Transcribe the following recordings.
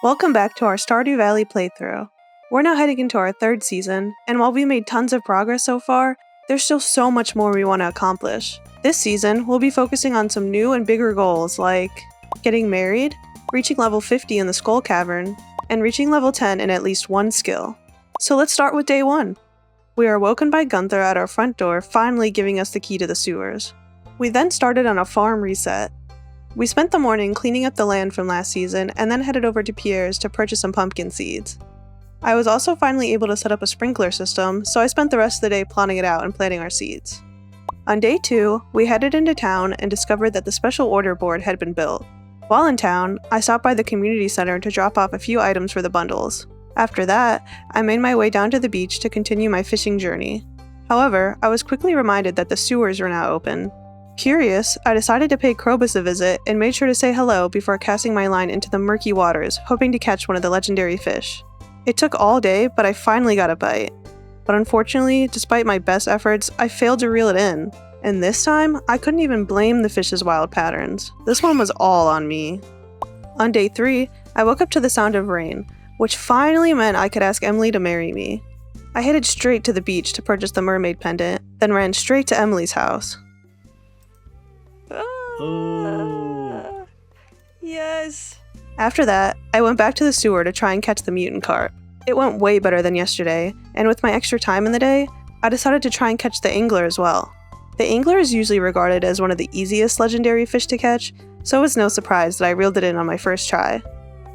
Welcome back to our Stardew Valley playthrough. We're now heading into our third season, and while we made tons of progress so far, there's still so much more we want to accomplish. This season, we'll be focusing on some new and bigger goals like getting married, reaching level 50 in the Skull Cavern, and reaching level 10 in at least one skill. So let's start with day 1. We are woken by Gunther at our front door, finally giving us the key to the sewers. We then started on a farm reset. We spent the morning cleaning up the land from last season and then headed over to Pierre's to purchase some pumpkin seeds. I was also finally able to set up a sprinkler system, so I spent the rest of the day plotting it out and planting our seeds. On day 2, we headed into town and discovered that the special order board had been built. While in town, I stopped by the community center to drop off a few items for the bundles. After that, I made my way down to the beach to continue my fishing journey. However, I was quickly reminded that the sewers were now open. Curious, I decided to pay Krobus a visit and made sure to say hello before casting my line into the murky waters, hoping to catch one of the legendary fish. It took all day, but I finally got a bite. But unfortunately, despite my best efforts, I failed to reel it in. And this time, I couldn't even blame the fish's wild patterns. This one was all on me. On day 3, I woke up to the sound of rain, which finally meant I could ask Emily to marry me. I headed straight to the beach to purchase the mermaid pendant, then ran straight to Emily's house. Yes. After that, I went back to the sewer to try and catch the mutant carp. It went way better than yesterday, and with my extra time in the day, I decided to try and catch the angler as well. The angler is usually regarded as one of the easiest legendary fish to catch, so it was no surprise that I reeled it in on my first try.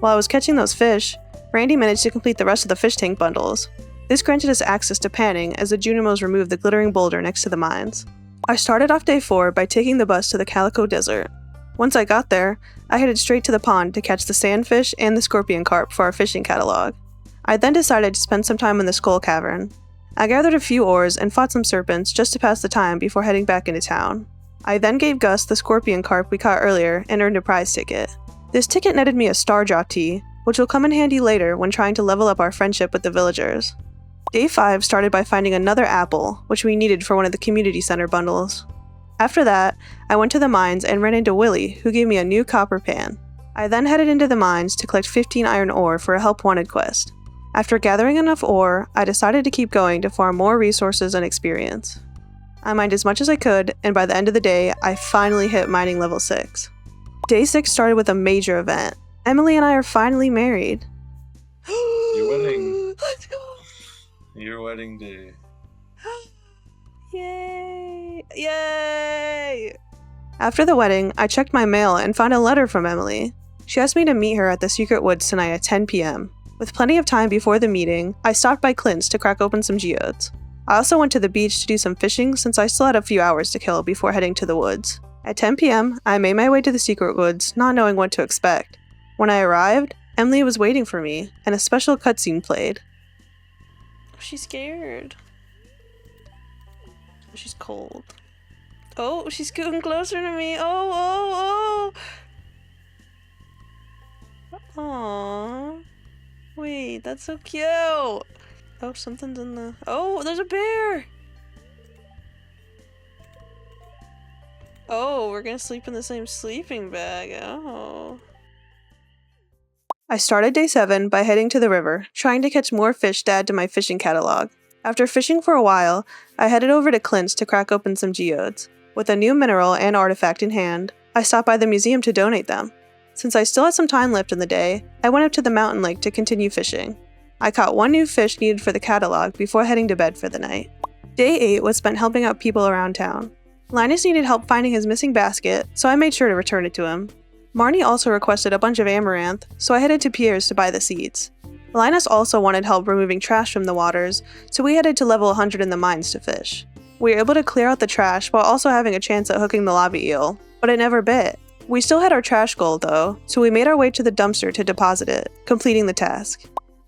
While I was catching those fish, Randy managed to complete the rest of the fish tank bundles. This granted us access to panning as the Junimos removed the glittering boulder next to the mines. I started off day 4 by taking the bus to the Calico Desert. Once I got there, I headed straight to the pond to catch the sandfish and the scorpion carp for our fishing catalog. I then decided to spend some time in the Skull Cavern. I gathered a few ores and fought some serpents just to pass the time before heading back into town. I then gave Gus the scorpion carp we caught earlier and earned a prize ticket. This ticket netted me a Stardew tea, which will come in handy later when trying to level up our friendship with the villagers. Day 5 started by finding another apple, which we needed for one of the community center bundles. After that, I went to the mines and ran into Willie, who gave me a new copper pan. I then headed into the mines to collect 15 iron ore for a help wanted quest. After gathering enough ore, I decided to keep going to farm more resources and experience. I mined as much as I could, and by the end of the day, I finally hit mining level 6. Day 6 started with a major event. Emily and I are finally married. Your wedding. Let's go! Your wedding day. Yay! Yay! After the wedding, I checked my mail and found a letter from Emily. She asked me to meet her at the secret woods tonight at 10 p.m. With plenty of time before the meeting, I stopped by Clint's to crack open some geodes. I also went to the beach to do some fishing since I still had a few hours to kill before heading to the woods. At 10 p.m., I made my way to the secret woods, not knowing what to expect. When I arrived, Emily was waiting for me, and a special cutscene played. She's scared. She's cold. Oh, she's getting closer to me. Oh. Aww. Wait, that's so cute. Oh, something's in the... Oh, there's a bear. Oh, we're gonna sleep in the same sleeping bag. Oh. I started day 7 by heading to the river, trying to catch more fish to add to my fishing catalog. After fishing for a while, I headed over to Clint's to crack open some geodes. With a new mineral and artifact in hand, I stopped by the museum to donate them. Since I still had some time left in the day, I went up to the mountain lake to continue fishing. I caught one new fish needed for the catalog before heading to bed for the night. Day 8 was spent helping out people around town. Linus needed help finding his missing basket, so I made sure to return it to him. Marnie also requested a bunch of amaranth, so I headed to Pierre's to buy the seeds. Linus also wanted help removing trash from the waters, so we headed to level 100 in the mines to fish. We were able to clear out the trash while also having a chance at hooking the lobby eel, but it never bit. We still had our trash goal though, so we made our way to the dumpster to deposit it, completing the task.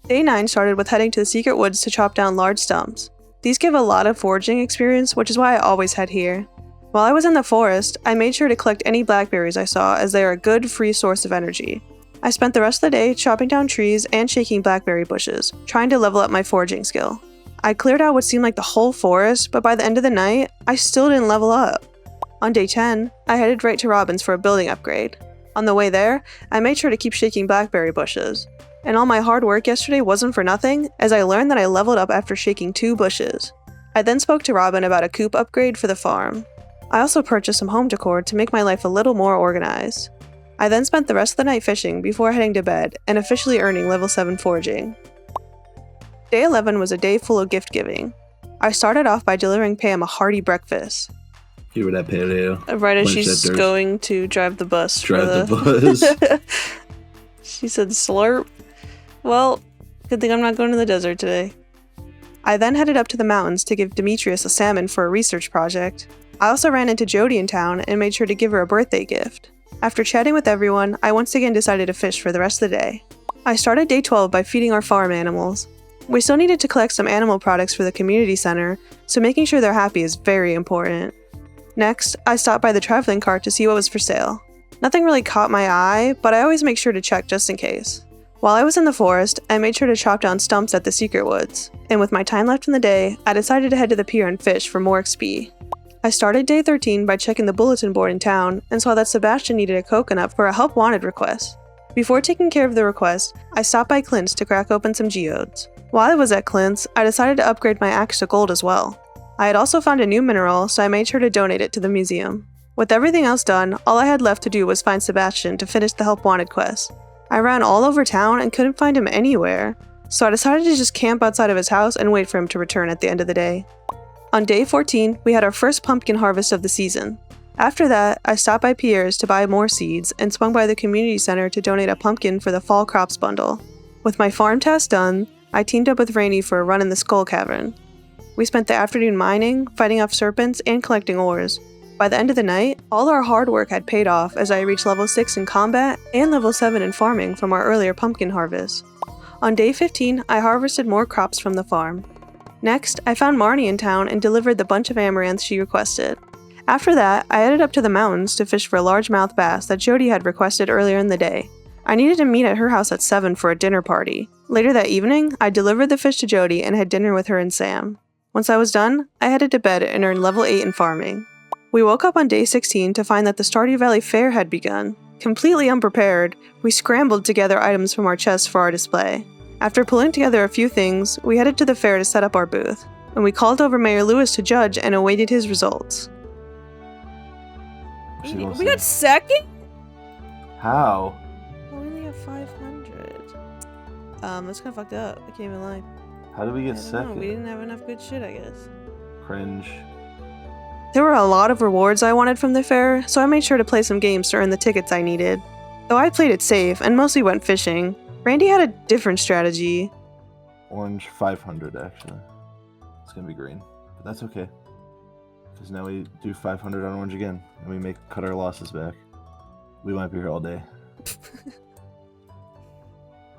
Day 9 started with heading to the secret woods to chop down large stumps. These give a lot of foraging experience, which is why I always head here. While I was in the forest, I made sure to collect any blackberries I saw as they are a good free source of energy. I spent the rest of the day chopping down trees and shaking blackberry bushes, trying to level up my foraging skill. I cleared out what seemed like the whole forest, but by the end of the night, I still didn't level up. On day 10, I headed right to Robin's for a building upgrade. On the way there, I made sure to keep shaking blackberry bushes. And all my hard work yesterday wasn't for nothing, as I learned that I leveled up after shaking 2 bushes. I then spoke to Robin about a coop upgrade for the farm. I also purchased some home decor to make my life a little more organized. I then spent the rest of the night fishing before heading to bed and officially earning level 7 foraging. Day 11 was a day full of gift giving. I started off by delivering Pam a hearty breakfast. Give her that paleo. Right as Punch she's that dirt. going to drive the bus. Drive the bus. She said slurp. Well, good thing I'm not going to the desert today. I then headed up to the mountains to give Demetrius a salmon for a research project. I also ran into Jody in town and made sure to give her a birthday gift. After chatting with everyone, I once again decided to fish for the rest of the day. I started day 12 by feeding our farm animals. We still needed to collect some animal products for the community center, so making sure they're happy is very important. Next, I stopped by the traveling cart to see what was for sale. Nothing really caught my eye, but I always make sure to check just in case. While I was in the forest, I made sure to chop down stumps at the secret woods, and with my time left in the day, I decided to head to the pier and fish for more XP. I started day 13 by checking the bulletin board in town and saw that Sebastian needed a coconut for a help wanted request. Before taking care of the request, I stopped by Clint's to crack open some geodes. While I was at Clint's, I decided to upgrade my axe to gold as well. I had also found a new mineral, so I made sure to donate it to the museum. With everything else done, all I had left to do was find Sebastian to finish the help wanted quest. I ran all over town and couldn't find him anywhere, so I decided to just camp outside of his house and wait for him to return at the end of the day. On day 14, we had our first pumpkin harvest of the season. After that, I stopped by Pierre's to buy more seeds and swung by the community center to donate a pumpkin for the fall crops bundle. With my farm task done, I teamed up with Rainey for a run in the Skull Cavern. We spent the afternoon mining, fighting off serpents, and collecting ores. By the end of the night, all our hard work had paid off as I reached level 6 in combat and level 7 in farming from our earlier pumpkin harvest. On day 15, I harvested more crops from the farm. Next, I found Marnie in town and delivered the bunch of amaranth she requested. After that, I headed up to the mountains to fish for a largemouth bass that Jody had requested earlier in the day. I needed to meet at her house at 7 for a dinner party. Later that evening, I delivered the fish to Jody and had dinner with her and Sam. Once I was done, I headed to bed and earned level 8 in farming. We woke up on day 16 to find that the Stardew Valley Fair had begun. Completely unprepared, we scrambled to gather items from our chests for our display. After pulling together a few things, we headed to the fair to set up our booth, and we called over Mayor Lewis to judge and awaited his results. We got second? How? We only have 500. That's kinda fucked up. I can't even lie. How did we get I don't second? know. We didn't have enough good shit, I guess. Cringe. There were a lot of rewards I wanted from the fair, so I made sure to play some games to earn the tickets I needed. Though I played it safe and mostly went fishing, Randy had a different strategy. Orange 500 actually. It's gonna be green, but that's okay. Because now we do 500 on orange again, and we cut our losses back. We might be here all day. It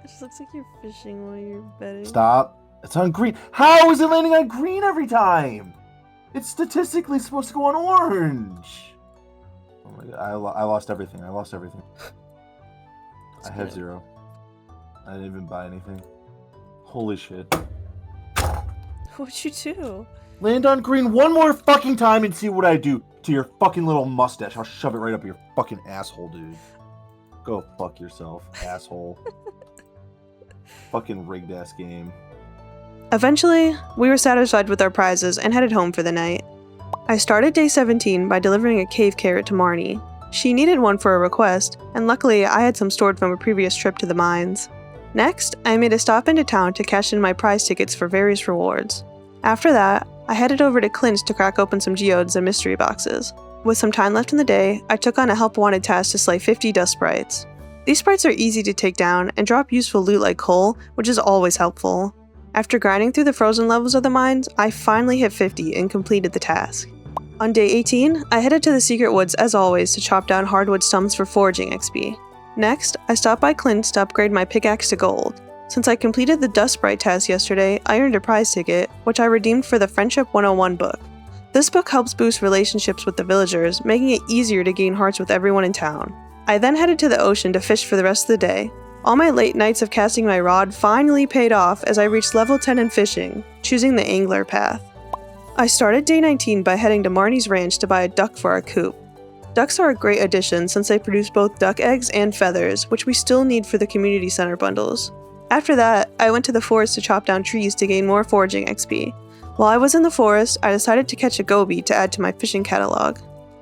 just looks like you're fishing while you're betting. Stop. It's on green. How is it landing on green every time? It's statistically supposed to go on orange. Oh my god, I lost everything. I have 0. I didn't even buy anything. Holy shit. What'd you do? Land on green one more fucking time and see what I do to your fucking little mustache. I'll shove it right up your fucking asshole, dude. Go fuck yourself, asshole. Fucking rigged ass game. Eventually, we were satisfied with our prizes and headed home for the night. I started day 17 by delivering a cave carrot to Marnie. She needed one for a request, and luckily I had some stored from a previous trip to the mines. Next, I made a stop into town to cash in my prize tickets for various rewards. After that, I headed over to Clint's to crack open some geodes and mystery boxes. With some time left in the day, I took on a help wanted task to slay 50 dust sprites. These sprites are easy to take down and drop useful loot like coal, which is always helpful. After grinding through the frozen levels of the mines, I finally hit 50 and completed the task. On day 18, I headed to the secret woods as always to chop down hardwood stumps for foraging XP. Next, I stopped by Clint's to upgrade my pickaxe to gold. Since I completed the dust sprite task yesterday, I earned a prize ticket, which I redeemed for the Friendship 101 book. This book helps boost relationships with the villagers, making it easier to gain hearts with everyone in town. I then headed to the ocean to fish for the rest of the day. All my late nights of casting my rod finally paid off as I reached level 10 in fishing, choosing the angler path. I started day 19 by heading to Marnie's ranch to buy a duck for our coop. Ducks are a great addition since they produce both duck eggs and feathers, which we still need for the community center bundles. After that, I went to the forest to chop down trees to gain more foraging XP. While I was in the forest, I decided to catch a goby to add to my fishing catalog.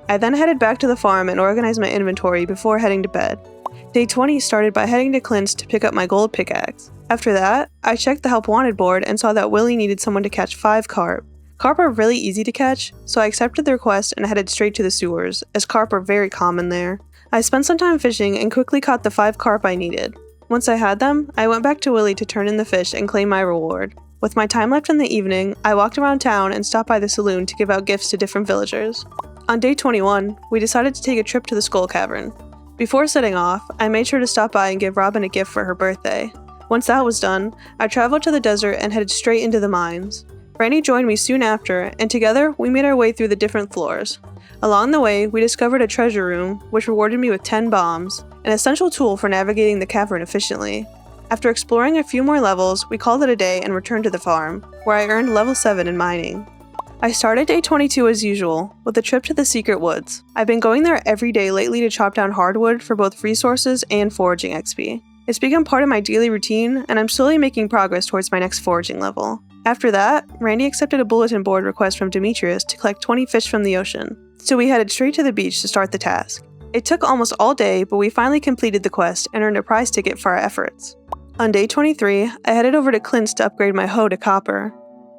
I then headed back to the farm and organized my inventory before heading to bed. Day 20 started by heading to Clint's to pick up my gold pickaxe. After that, I checked the help wanted board and saw that Willie needed someone to catch 5 carp. Carp are really easy to catch, so I accepted the request and headed straight to the sewers, as carp are very common there. I spent some time fishing and quickly caught the 5 carp I needed. Once I had them, I went back to Willie to turn in the fish and claim my reward. With my time left in the evening, I walked around town and stopped by the saloon to give out gifts to different villagers. On day 21, we decided to take a trip to the Skull Cavern. Before setting off, I made sure to stop by and give Robin a gift for her birthday. Once that was done, I traveled to the desert and headed straight into the mines. Randy joined me soon after, and together we made our way through the different floors. Along the way, we discovered a treasure room, which rewarded me with 10 bombs, an essential tool for navigating the cavern efficiently. After exploring a few more levels, we called it a day and returned to the farm, where I earned level 7 in mining. I started day 22 as usual, with a trip to the secret woods. I've been going there every day lately to chop down hardwood for both resources and foraging XP. It's become part of my daily routine, and I'm slowly making progress towards my next foraging level. After that, Randy accepted a bulletin board request from Demetrius to collect 20 fish from the ocean, so we headed straight to the beach to start the task. It took almost all day, but we finally completed the quest and earned a prize ticket for our efforts. On day 23, I headed over to Clint's to upgrade my hoe to copper.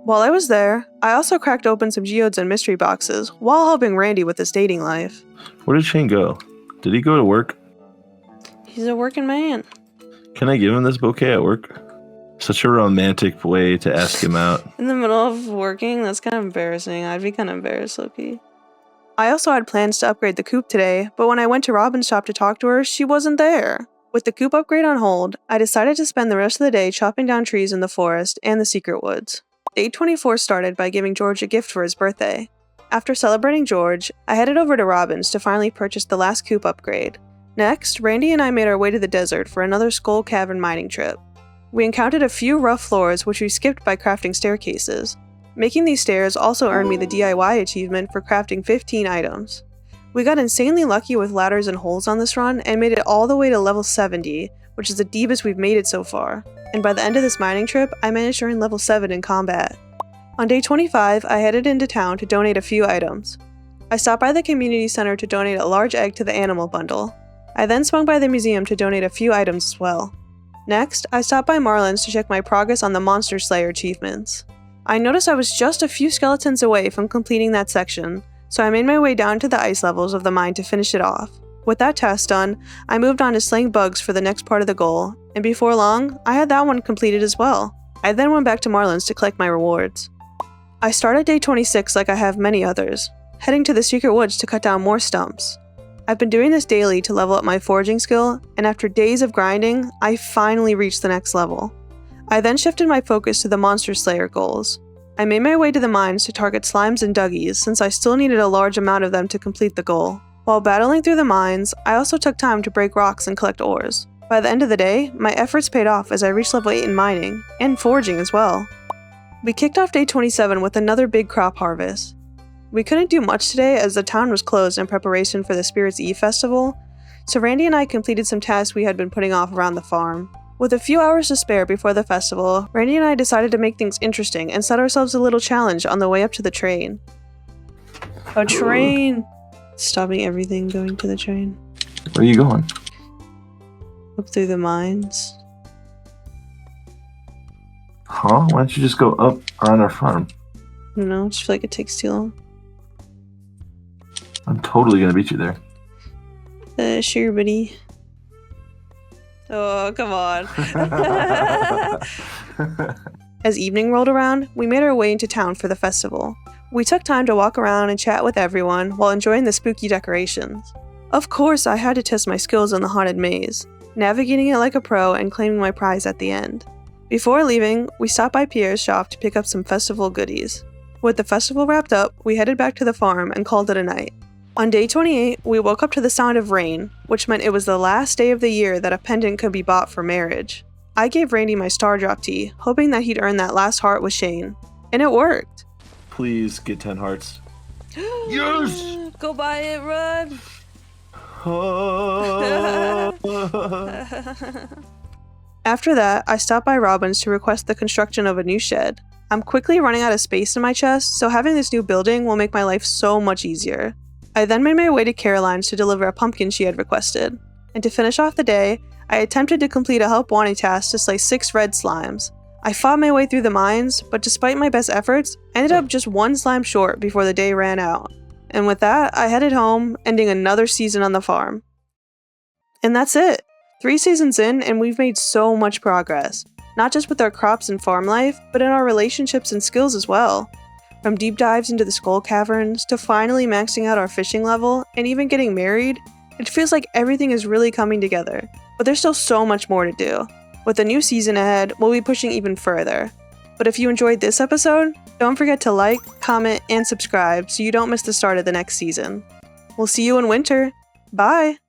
While I was there, I also cracked open some geodes and mystery boxes while helping Randy with his dating life. Where did Shane go? Did he go to work? He's a working man. Can I give him this bouquet at work? Such a romantic way to ask him out. In the middle of working? That's kind of embarrassing. I'd be kind of embarrassed, Loki. I also had plans to upgrade the coop today, but when I went to Robin's shop to talk to her, she wasn't there. With the coop upgrade on hold, I decided to spend the rest of the day chopping down trees in the forest and the secret woods. Day 24 started by giving George a gift for his birthday. After celebrating George, I headed over to Robin's to finally purchase the last coop upgrade. Next, Randy and I made our way to the desert for another Skull Cavern mining trip. We encountered a few rough floors which we skipped by crafting staircases. Making these stairs also earned me the DIY achievement for crafting 15 items. We got insanely lucky with ladders and holes on this run and made it all the way to level 70, which is the deepest we've made it so far. And by the end of this mining trip, I managed to earn level 7 in combat. On day 25, I headed into town to donate a few items. I stopped by the community center to donate a large egg to the animal bundle. I then swung by the museum to donate a few items as well. Next, I stopped by Marlin's to check my progress on the Monster Slayer achievements. I noticed I was just a few skeletons away from completing that section, so I made my way down to the ice levels of the mine to finish it off. With that task done, I moved on to slaying bugs for the next part of the goal, and before long, I had that one completed as well. I then went back to Marlin's to collect my rewards. I started day 26 like I have many others, heading to the secret woods to cut down more stumps. I've been doing this daily to level up my foraging skill, and after days of grinding, I finally reached the next level. I then shifted my focus to the Monster Slayer goals. I made my way to the mines to target slimes and duggies since I still needed a large amount of them to complete the goal. While battling through the mines, I also took time to break rocks and collect ores. By the end of the day, my efforts paid off as I reached level 8 in mining, and foraging as well. We kicked off day 27 with another big crop harvest. We couldn't do much today as the town was closed in preparation for the Spirits Eve festival, so Randy and I completed some tasks we had been putting off around the farm. With a few hours to spare before the festival, Randy and I decided to make things interesting and set ourselves a little challenge on the way up to the train. A train! Stopping everything going to the train. Where are you going? Up through the mines. Huh? Why don't you just go up around our farm? I don't know, I just feel like it takes too long. I'm totally gonna beat you there. Sure, buddy. Oh, come on. As evening rolled around, we made our way into town for the festival. We took time to walk around and chat with everyone while enjoying the spooky decorations. Of course, I had to test my skills in the haunted maze, navigating it like a pro and claiming my prize at the end. Before leaving, we stopped by Pierre's shop to pick up some festival goodies. With the festival wrapped up, we headed back to the farm and called it a night. On day 28, we woke up to the sound of rain, which meant it was the last day of the year that a pendant could be bought for marriage. I gave Randy my star drop tea, hoping that he'd earn that last heart with Shane. And it worked. Please get 10 hearts. Yes! Go buy it, run! After that, I stopped by Robin's to request the construction of a new shed. I'm quickly running out of space in my chest, so having this new building will make my life so much easier. I then made my way to Caroline's to deliver a pumpkin she had requested. And to finish off the day, I attempted to complete a help wanting task to slay 6 red slimes. I fought my way through the mines, but despite my best efforts, I ended up just 1 slime short before the day ran out. And with that, I headed home, ending another season on the farm. And that's it! 3 seasons in, and we've made so much progress. Not just with our crops and farm life, but in our relationships and skills as well. From deep dives into the Skull Caverns, to finally maxing out our fishing level, and even getting married, it feels like everything is really coming together. But there's still so much more to do. With a new season ahead, we'll be pushing even further. But if you enjoyed this episode, don't forget to like, comment, and subscribe so you don't miss the start of the next season. We'll see you in winter. Bye!